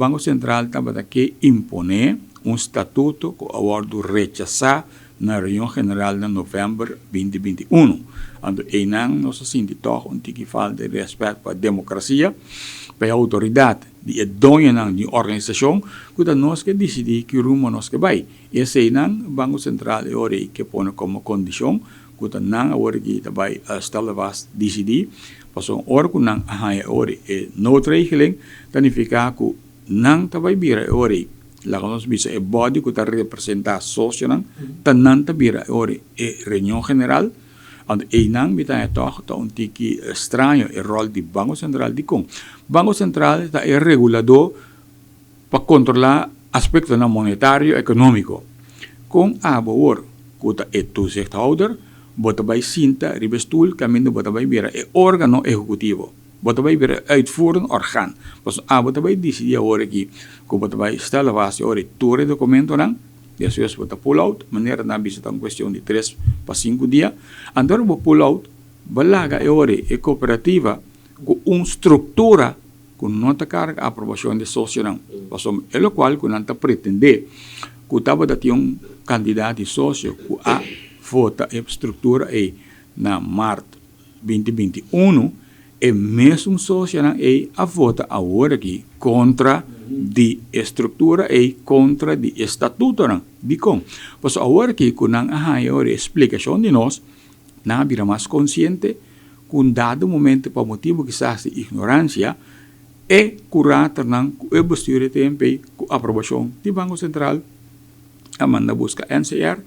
Banco Central estava que impone um estatuto que o rechazar na reunião general de novembro 2021. Ando nós sentimos toch que falta de respeito para a democracia, para a autoridade de dono de organização, que nós que decidir que rumo nós que vai. Esse o Banco Central é hora que põe como condição que não hora que vai stellen was decidir, passou hora que não a hora é noodregeling, significa que não vai vir a hora la nós bisa é body que está representar sócio não, não tá vir a hora é reunião general. And não me tá toch tá tiki estranho o rol do Banco Central de com. Banco Central tá é regulador para controlar aspectos monetário e econômico. Com a boor, que tá é toezichthouder, bota vai cinta, ribestoel, caminho bota vai vira é órgano executivo. Bota vai vira uitvoerend orgaan. Pas bota vai decidir agora que bota vai stellen was ore toere documento não. Depois você pull out, maneira na visita uma questão de 3 para 5 dias. Andar o pull out, balaga é cooperativa com uma estrutura com nota carga aprovação de sócio não. Passou é o qual que não está pretender que estava dando um candidato de sócio que a vota a estrutura é na março 2021 e mesmo sócio não é a vota agora aqui contra de estrutura e contra de estatuto não de com. Pois agora que com a explicação de nós na vira mais consciente com dado momento para motivo que se ignorância e curata não o bestuur tempo com aprovação do Banco Central a manda busca NCR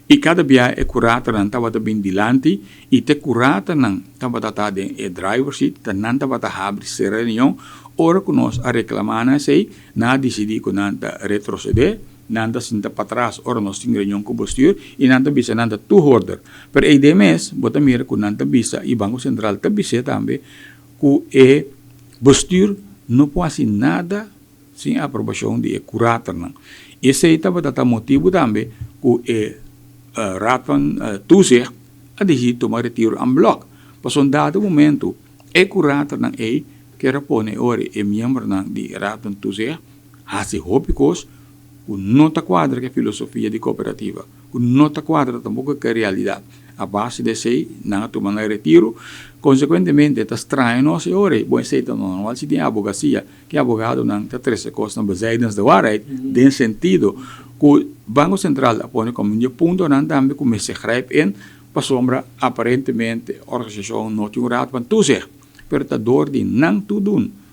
e cada dia é curata não estava bem dilante e te curata não estava de driver seat não estava abre se reunião ora que nós a reclamar sei na decidir que não retroceder nada sinta para trás ora nós temos reunião com o bestuur e nada bisa nada toehoorder per de mês bota mira que nada bisa e Banco Central te bisa também que bestuur não pode fazer nada sem a aprovação de curata não esse estava data motivo também que raad van toezicht a decidir tomar retiro aan blok. Pas een dado momento curator ng que repone ori membro di raad van toezicht hasi hopicos un nota quadra que filosofia di cooperativa un nota quadra tampoco que realidad a base de sei na tomar retiro consequentemente ta estranho nós ori bom sei tá normal se tem advocacia que abogado não tá três coisas bezijdens de waarheid den sentido que o Banco Central põe como um ponto não também como se grijpt in para sombra aparentemente a organização não tem raad van toezicht pero tá dor de não tudo